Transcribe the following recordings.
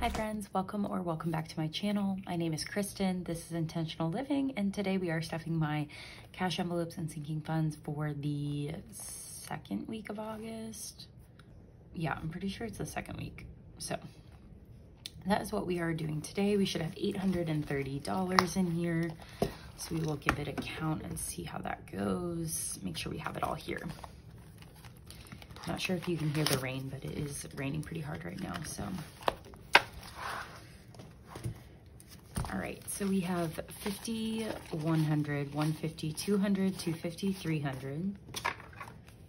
Hi friends, welcome back to my channel. My name is Kristen, this is Intentional Living, and today we are stuffing my cash envelopes and sinking funds for the second week of August. Yeah, I'm pretty sure it's the second week. So that is what we are doing today. We should have $830 in here. So we will give it a count and see how that goes. Make sure we have it all here. Not sure if you can hear the rain, but it is raining pretty hard right now, so. All right, so we have 50, 100, 150, 200, 250, 300,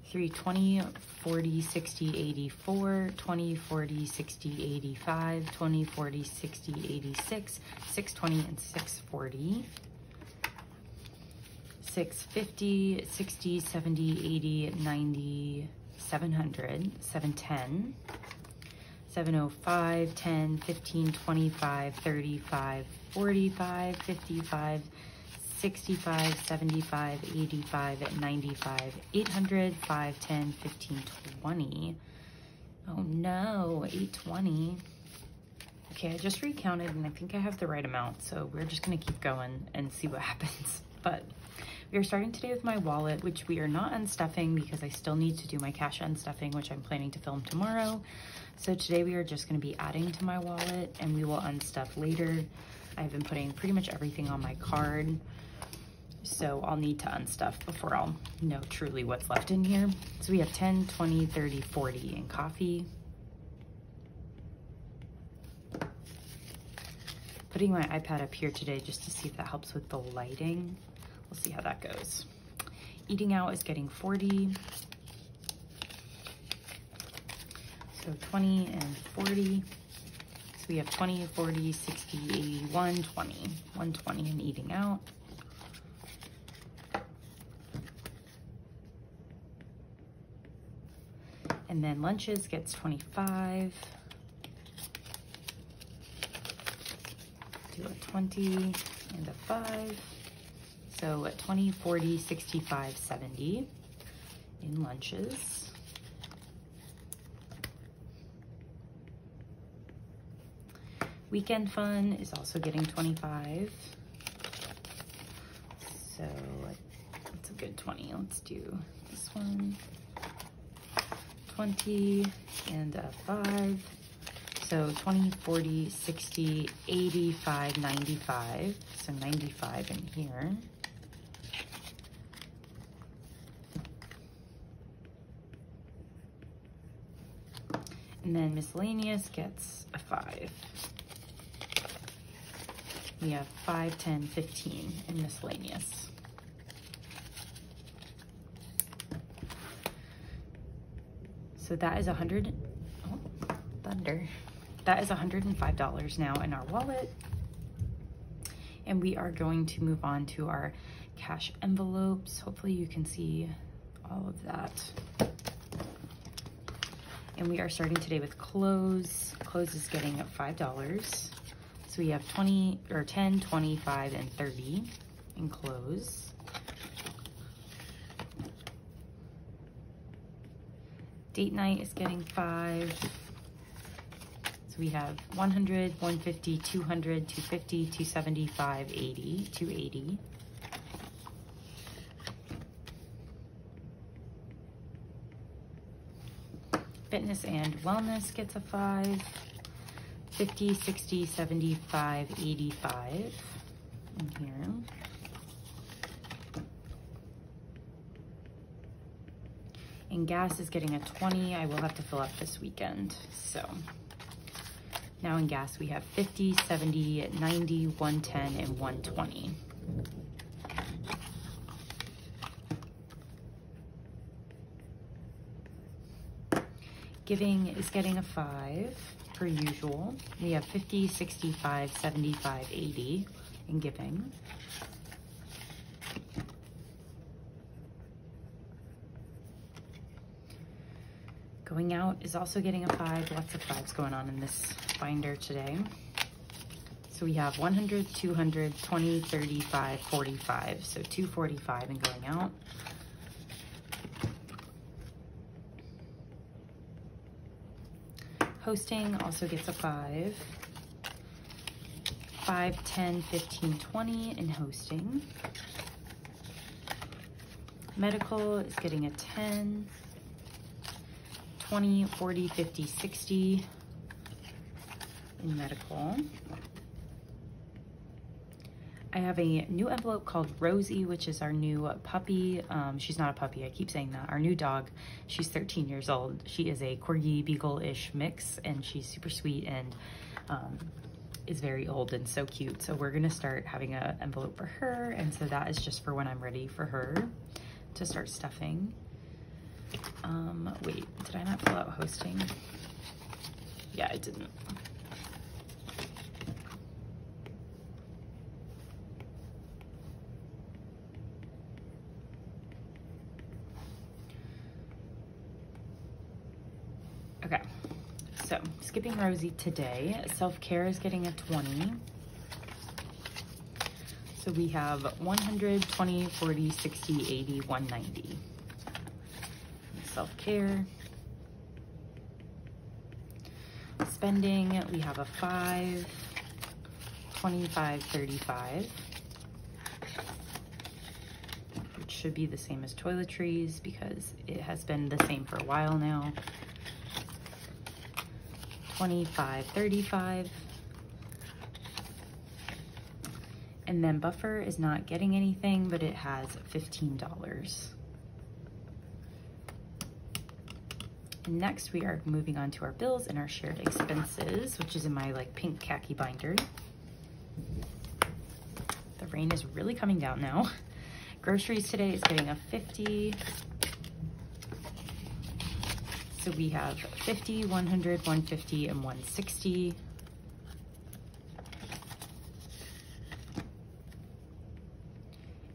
320, 40, 60, 84, 20, 40, 60, 85, 20, 40, 60, 86, 620, and 640. 650, 60, 70, 80, 90, 700, 710, 705, 10, 15, 25, 35, 45, 55, 65, 75, 85, 95, 800, 5, 10, 15, 20. Oh no, 820. Okay, I just recounted and I think I have the right amount, so we're just gonna keep going and see what happens. But we are starting today with my wallet, which we are not unstuffing because I still need to do my cash unstuffing, which I'm planning to film tomorrow. So today we are just going to be adding to my wallet and we will unstuff later. I've been putting pretty much everything on my card, so I'll need to unstuff before I'll know truly what's left in here. So we have 10, 20, 30, 40 in coffee. Putting my iPad up here today just to see if that helps with the lighting. We'll see how that goes. Eating out is getting 40. So 20 and 40. So we have 20, 40, 60, 80, 120. 120 in eating out. And then lunches gets 25. Do a 20 and a 5. So at 20, 40, 65, 70 in lunches. Weekend fun is also getting 25. So that's a good 20. Let's do this one. 20 and a 5. So 20, 40, 60, 85, 95. So 95 in here. And then miscellaneous gets a 5. We have 5, 10, 15 in miscellaneous. So that is thunder. That is $105 now in our wallet. And we are going to move on to our cash envelopes. Hopefully you can see all of that. And we are starting today with clothes. Clothes is getting $5. So we have 20 or 10, 25, and 30 in clothes. Date night is getting 5. So we have 100, 150, 200, 250, 275, 80, 280. Fitness and wellness gets a 5. 50, 60, 75, 85 in here. And gas is getting a 20. I will have to fill up this weekend. So now in gas we have 50, 70, 90, 110, and 120. Giving is getting a 5 per usual. We have 50, 65, 75, 80 in giving. Going out is also getting a 5. Lots of 5s going on in this binder today. So we have 100, 200, 20, 35, 45. So 245 in going out. Hosting also gets a 5. 5, 10, 15, 20 in hosting. Medical is getting a 10. 20, 40, 50, 60 in medical. I have a new envelope called Rosie, which is our new puppy. She's not a puppy, I keep saying that. Our new dog, she's 13 years old. She is a Corgi Beagle-ish mix, and she's super sweet and is very old and so cute. So we're gonna start having an envelope for her, and so that is just for when I'm ready for her to start stuffing. Wait, did I not fill out hosting? Yeah, I didn't. Okay, so skipping Rosie today. Self-care is getting a 20. So we have 100, 20, 40, 60, 80, 190. Self-care. Spending, we have a 5, 25, 35. Which should be the same as toiletries because it has been the same for a while now. 25, 35. And then buffer is not getting anything, but it has $15. And next we are moving on to our bills and our shared expenses, which is in my like pink khaki binder. The rain is really coming down now. Groceries today is getting a 50. So we have 50, 100, 150, and 160.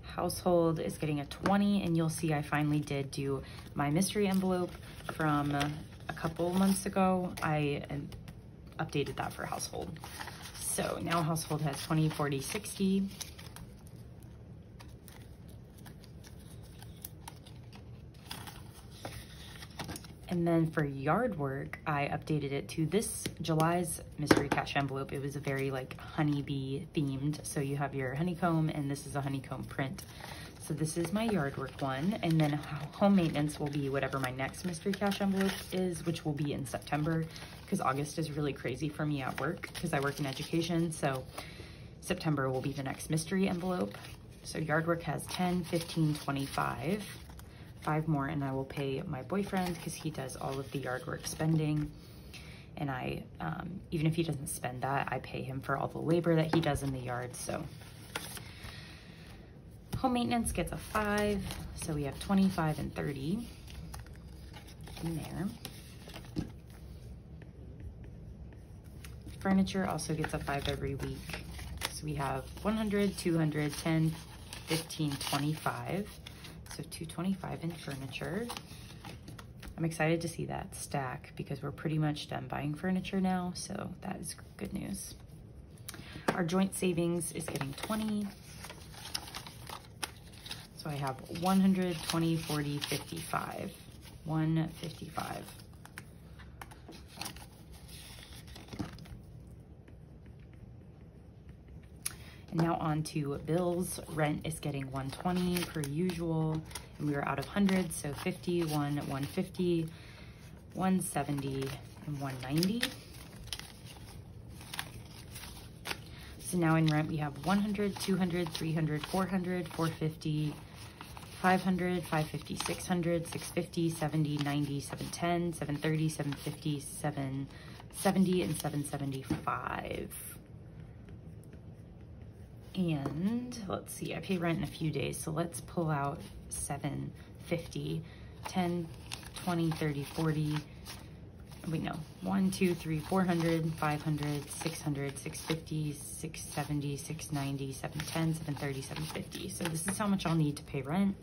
Household is getting a 20, and you'll see I finally did do my mystery envelope from a couple months ago. I updated that for household. So now household has 20, 40, 60. And then for yard work, I updated it to this July's mystery cash envelope. It was a very like honeybee themed. So you have your honeycomb, and this is a honeycomb print. So this is my yard work one. And then home maintenance will be whatever my next mystery cash envelope is, which will be in September, because August is really crazy for me at work because I work in education. So September will be the next mystery envelope. So yard work has 10, 15, 25. 5 more, and I will pay my boyfriend because he does all of the yard work spending. And I, even if he doesn't spend that, I pay him for all the labor that he does in the yard. So home maintenance gets a 5. So we have 25 and 30 in there. Furniture also gets a 5 every week. So we have 100, 200, 10, 15, 25. So 225 in furniture. I'm excited to see that stack because we're pretty much done buying furniture now, so that is good news. Our joint savings is getting 20. So I have 100, 20, 40, 55. 155. And now on to bills. Rent is getting 120 per usual, and we were out of hundreds, so 50, 150, 170, and 190. So now in rent we have 100, 200, 300, 400, 450, 500, 550, 600, 650, 70, 90, 710, 730, 750, 770, and 775. And let's see, I pay rent in a few days, so let's pull out 750, 10, 20, 30, 40, wait, no, 1, 2, 3, 400, 500, 600, 650, 670, 690, 710, 730, 750. So this is how much I'll need to pay rent.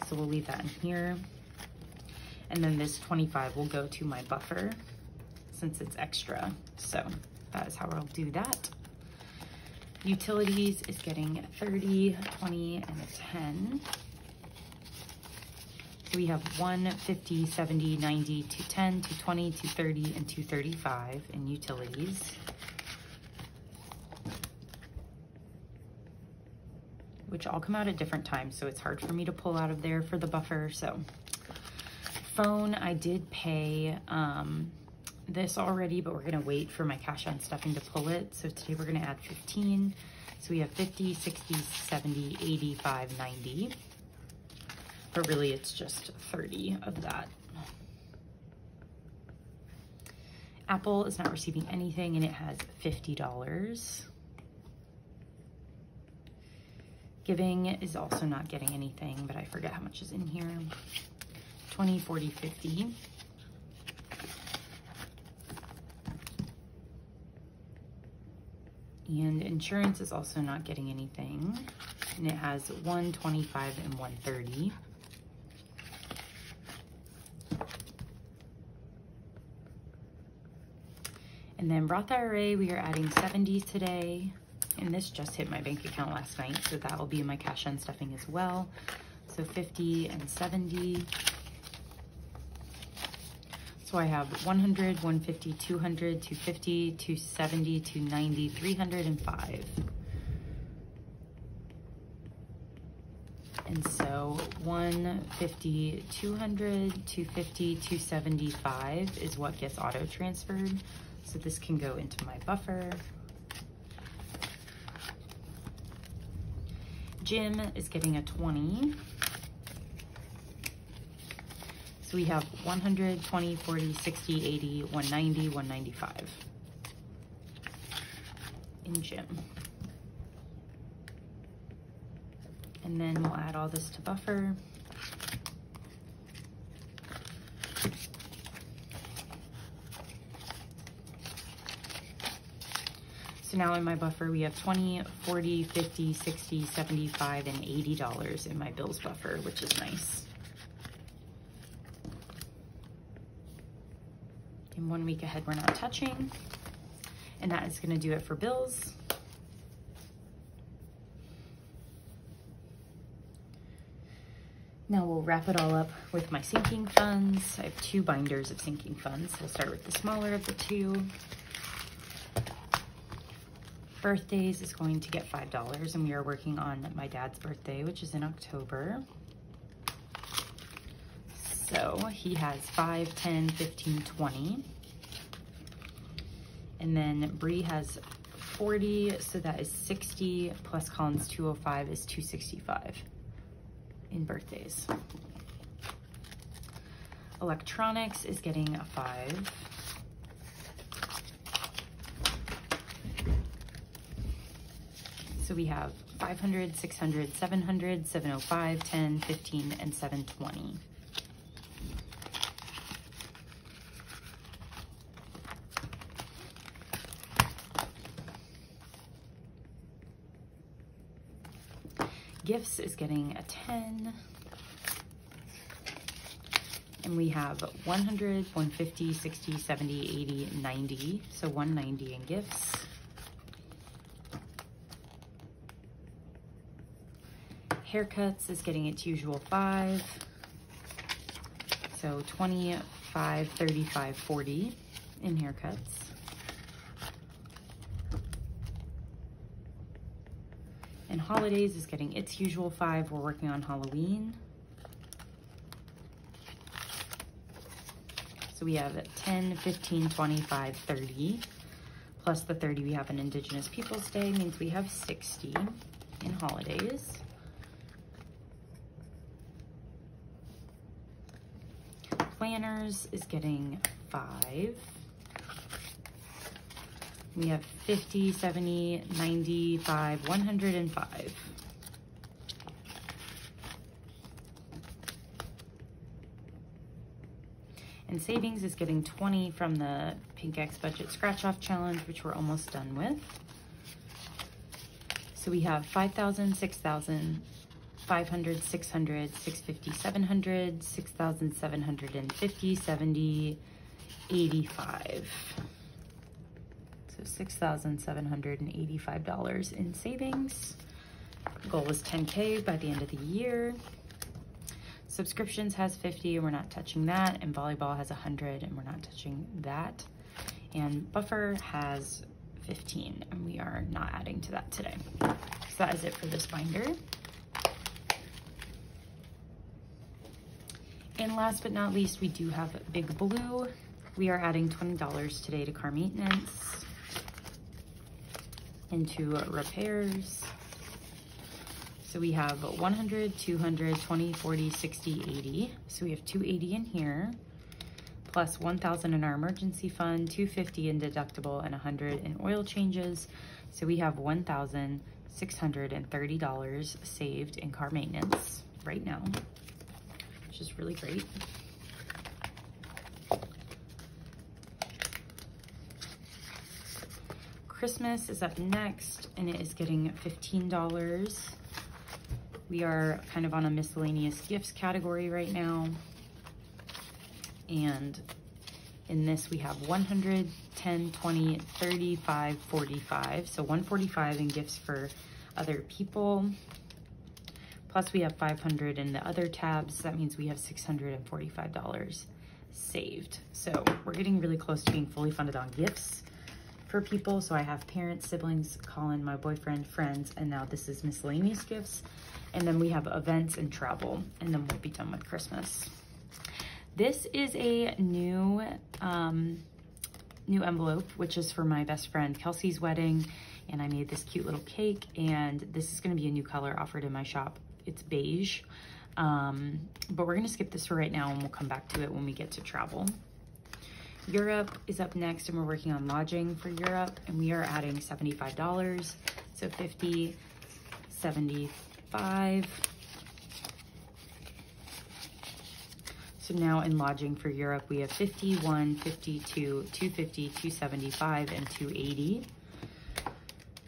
So we'll leave that in here. And then this 25 will go to my buffer since it's extra. So that is how I'll do that. Utilities is getting 30, 20, and a 10. So we have 1, 50, 70, 90, 210, 220, 230, and 235 in utilities. Which all come out at different times, so it's hard for me to pull out of there for the buffer. So phone, I did pay this already, but we're gonna wait for my cash on stuffing to pull it. So today we're gonna add 15. So we have 50, 60, 70, 85, 90. But really it's just 30 of that. Apple is not receiving anything and it has $50. Giving is also not getting anything, but I forget how much is in here. 20, 40, 50. And insurance is also not getting anything. And it has 125 and 130. And then Roth IRA, we are adding 70 today. And this just hit my bank account last night, so that will be in my cash on stuffing as well. So 50 and 70. So I have 100, 150, 200, 250, 270, 290, 305. And so 150, 200, 250, 275 is what gets auto transferred. So this can go into my buffer. Jim is getting a 20. So we have 100, 20, 40, 60, 80, 190, 195 in Jim. And then we'll add all this to buffer. So now in my buffer, we have 20, 40, 50, 60, 75, and $80 in my bills buffer, which is nice. In 1 week ahead, we're not touching. And that is gonna do it for bills. Now we'll wrap it all up with my sinking funds. I have 2 binders of sinking funds. We'll start with the smaller of the 2. Birthdays is going to get $5, and we are working on my dad's birthday, which is in October. So he has 5, 10, 15, 20. And then Bree has 40, so that is 60, plus Colin's 205 is 265 in birthdays. Electronics is getting a 5. So we have 500, 600, 700, 705, 10, 15, and 720. Gifts is getting a 10. And we have 100, 150, 60, 70, 80, 90. So 190 in gifts. Haircuts is getting its usual 5. So 25, 35, 40 in haircuts. And holidays is getting its usual 5. We're working on Halloween. So we have 10, 15, 25, 30. Plus the 30 we have an Indigenous Peoples Day, means we have 60 in holidays. Planners is getting 5. We have 50, 70, 95, 105. And savings is getting 20 from the Pink X Budget Scratch Off Challenge, which we're almost done with. So we have 5,000, 6,000, 500, 600, 650, 700, 6,750, 70, 85. So $6,785 in savings. Goal is 10K by the end of the year. Subscriptions has 50 and we're not touching that. And volleyball has 100 and we're not touching that. And buffer has 15 and we are not adding to that today. So that is it for this binder. And last but not least, we do have Big Blue. We are adding $20 today to car maintenance, into repairs. So we have 100, 200, 20, 40, 60, 80. So we have 280 in here, plus 1,000 in our emergency fund, 250 in deductible, and 100 in oil changes. So we have $1,630 saved in car maintenance right now, which is really great. Christmas is up next and it is getting $15. We are kind of on a miscellaneous gifts category right now. And in this we have 100, 10, 20, 35, 45. So 145 in gifts for other people. Plus we have 500 in the other tabs. That means we have $645 saved. So we're getting really close to being fully funded on gifts for people. So I have parents, siblings, Colin, my boyfriend, friends, and now this is miscellaneous gifts. And then we have events and travel, and then we'll be done with Christmas. This is a new envelope, which is for my best friend Kelsey's wedding. And I made this cute little cake, and this is gonna be a new color offered in my shop. It's beige, but we're gonna skip this for right now and we'll come back to it when we get to travel. Europe is up next and we're working on lodging for Europe, and we are adding $75. So 50, 75. So now in lodging for Europe, we have 51, 52, 250, 275, and 280.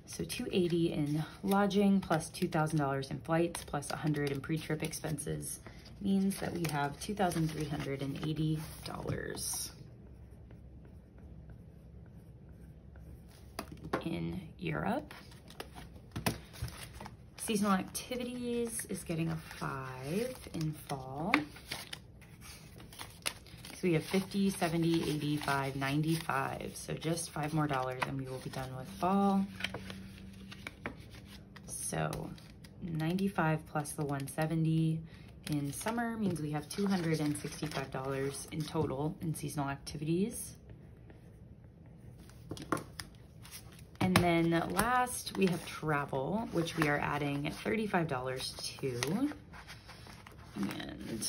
So 280 in lodging plus $2,000 in flights plus 100 in pre-trip expenses means that we have $2,380 in Europe. Seasonal activities is getting a 5 in fall. So we have 50, 70, 85, 95. So just $5 more and we will be done with fall. So 95 plus the 170 in summer means we have $265 in total in seasonal activities. And then last, we have travel, which we are adding $35 to. And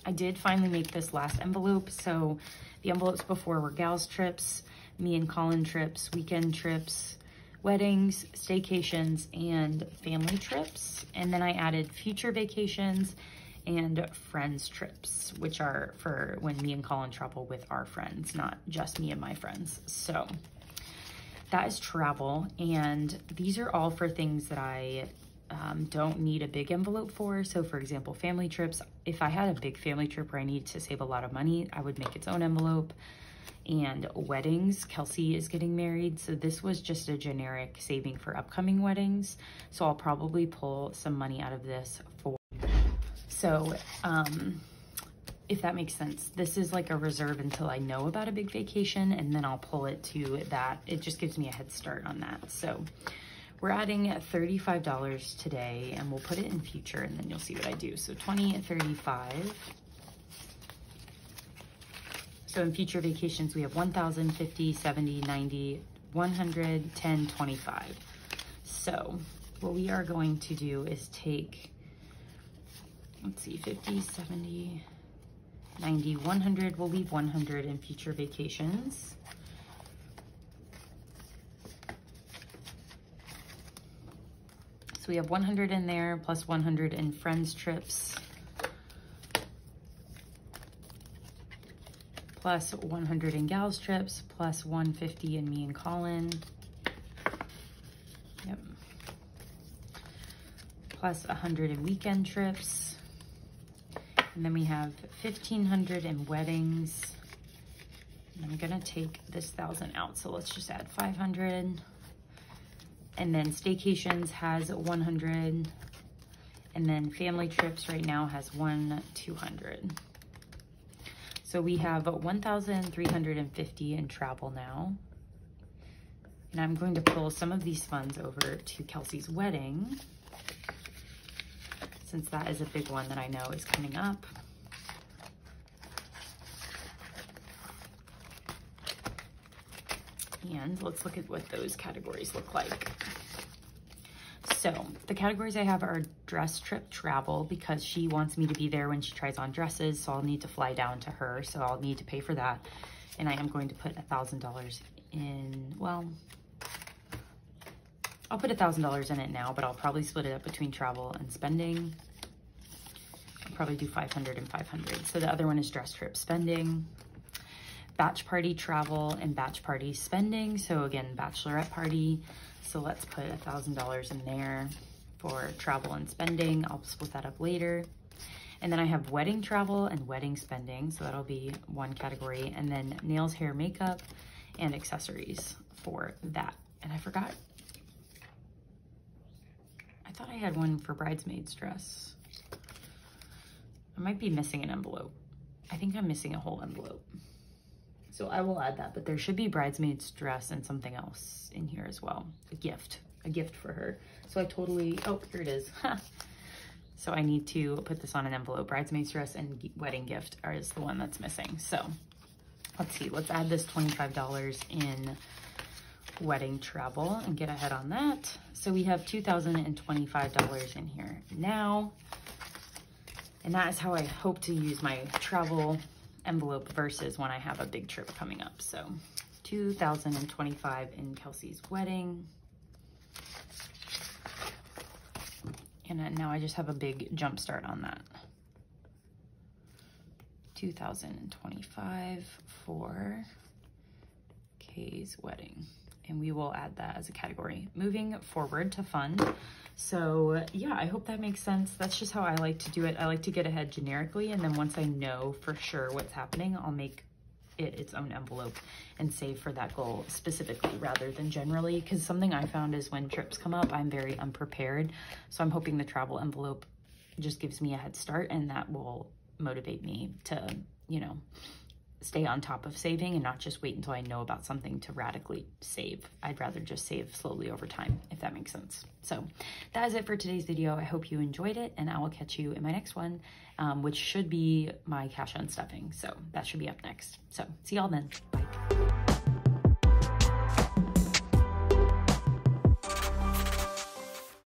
I did finally make this last envelope. So the envelopes before were gals trips, me and Colin trips, weekend trips, weddings, staycations, and family trips. And then I added future vacations and friends trips, which are for when me and Colin travel with our friends, not just me and my friends. So that is travel, and these are all for things that I don't need a big envelope for. So for example, family trips, if I had a big family trip where I need to save a lot of money, I would make its own envelope. And weddings, Kelsey is getting married, so this was just a generic saving for upcoming weddings. So I'll probably pull some money out of this for, so if that makes sense. This is like a reserve until I know about a big vacation, and then I'll pull it to that. It just gives me a head start on that. So we're adding $35 today, and we'll put it in future, and then you'll see what I do. So 20 and 35. So in future vacations, we have 1,000, 50, 70, 90, 100, 10, 25. So what we are going to do is take, let's see, 50, 70, 90, 100. We'll leave 100 in future vacations. So we have 100 in there, plus 100 in friends trips, plus 100 in gals trips, plus 150 in me and Colin. Yep. Plus 100 in weekend trips. And then we have 1,500 in weddings. And I'm gonna take this 1,000 out, so let's just add 500. And then staycations has 100. And then family trips right now has 200. So we have 1,350 in travel now. And I'm going to pull some of these funds over to Kelsey's wedding, since that is a big one that I know is coming up. And let's look at what those categories look like. So the categories I have are dress trip travel, because she wants me to be there when she tries on dresses. So I'll need to fly down to her. So I'll need to pay for that. And I am going to put $1,000 in, well, I'll put $1,000 in it now, but I'll probably split it up between travel and spending. I'll probably do 500 and 500. So the other one is dress trip spending, batch party travel, and batch party spending. So again, bachelorette party. So let's put $1,000 in there for travel and spending. I'll split that up later. And then I have wedding travel and wedding spending. So that'll be one category. And then nails, hair, makeup, and accessories for that. And I forgot. I thought I had one for bridesmaid's dress. I might be missing an envelope. I think I'm missing a whole envelope. So I will add that, but there should be bridesmaid's dress and something else in here as well. A gift for her. So I totally, oh, here it is. So I need to put this on an envelope. Bridesmaid's dress and wedding gift is the one that's missing. So let's see, let's add this $25 in wedding travel and get ahead on that. So we have $2,025 in here now. And that is how I hope to use my travel envelope versus when I have a big trip coming up. So 2,025 in Kelsey's wedding. And now I just have a big jump start on that. 2,025 for Kay's wedding. And we will add that as a category. Moving forward to fund. So yeah, I hope that makes sense. That's just how I like to do it. I like to get ahead generically, and then once I know for sure what's happening, I'll make it its own envelope and save for that goal specifically rather than generally. Because something I found is when trips come up, I'm very unprepared. So I'm hoping the travel envelope just gives me a head start, and that will motivate me to, you know, stay on top of saving and not just wait until I know about something to radically save. I'd rather just save slowly over time, if that makes sense. So that is it for today's video. I hope you enjoyed it, and I will catch you in my next one, which should be my cash unstuffing. So that should be up next. So see y'all then. Bye.